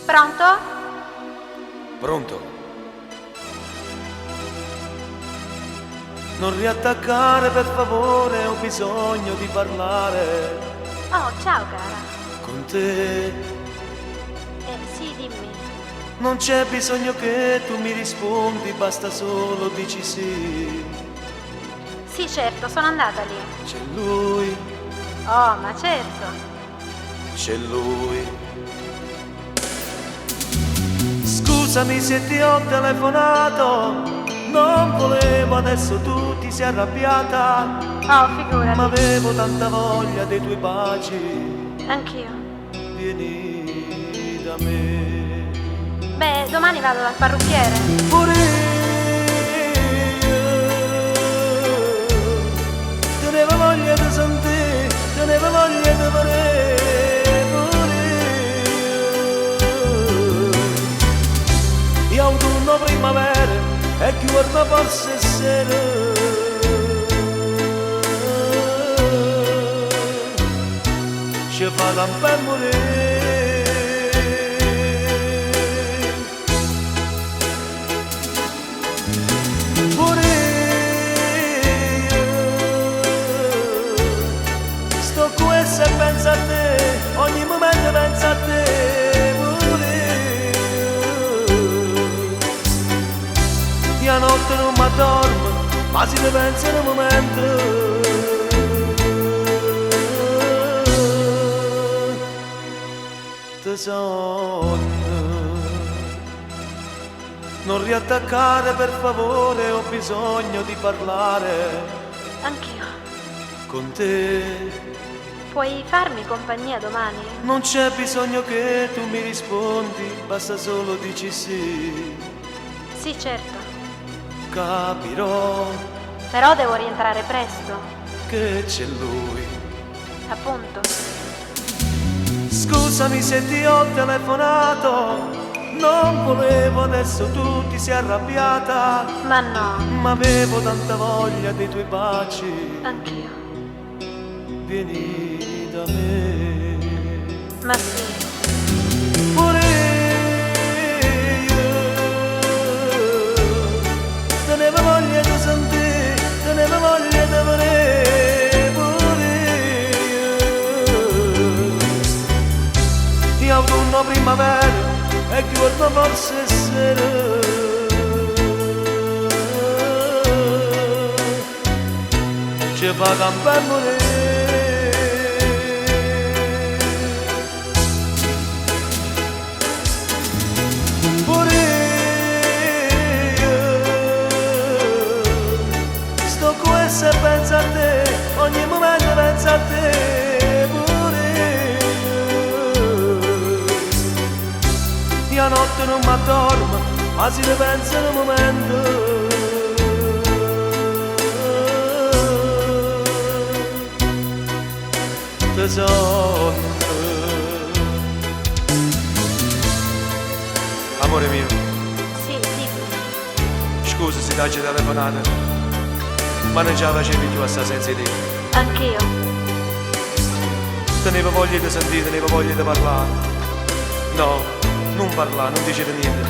Pronto? Pronto? Non riattaccare per favore, ho bisogno di parlare Oh, ciao cara. con te. Sì, dimmi. Non c'è bisogno che tu mi rispondi, basta solo dici sì. Sì, certo, sono andata lì. C'è lui, Oh, ma certo. c'è lui. Scusami se ti ho telefonato, non volevo, adesso tu ti sei arrabbiata, Oh, figurati. ma avevo tanta voglia dei tuoi baci. Anch'io. Vieni da me. Beh, domani vado dal parrucchiere. Pure io tenevo voglia di sentire, tenevo voglia di vedere. Pure io autunno, primavera e giorno forse sera. Ci fa campare morire. Pure io sto qui se penso a te, ogni momento penso a te. Pure io la notte non mi addormo, ma si ne pensa in un momento. Te sogno. Non riattaccare per favore, ho bisogno di parlare Anch'io. con te. Puoi farmi compagnia domani? Non c'è bisogno che tu mi rispondi, basta solo dici sì. Sì, certo. Capirò Però devo rientrare presto. che c'è lui. Appunto. Scusami se ti ho telefonato, non volevo, adesso tu ti sei arrabbiata, Ma no, ma avevo tanta voglia dei tuoi baci. anch'io. Vieni da me. Ma sì. Pure io tenevo voglia di sentire, tenevo voglia di vedere. Pure io autunno, primavera e giorno forse sera. Ci fa campare morire. Pure io sto qui se penso a te, ogni momento penso a te. Pure io la notte non mi addormo, ma si ne pensa in un momento. Te sogno. Amore mio, Sì, dimmi. scusa se ti ho telefonato, ma non ce la facevi più a stare senza di te. Anch'io. Tenevo voglia di sentire, tenevo voglia di parlare. No, non parlare, non dicere niente.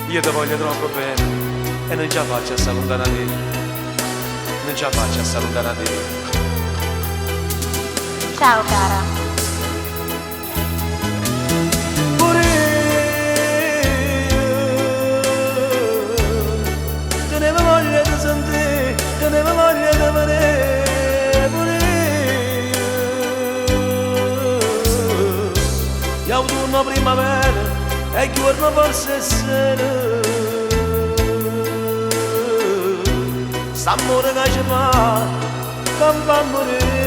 Io ti voglio troppo bene e non ce la faccio a stare lontana da te. Non ce la faccio a stare lontana da te. Ciao cara. Pure io tenevo voglia di sentire, tenevo voglia di vedere. Pure io autunno, primavera e giorno forse sera. S'amore che ci fa, che fa morire.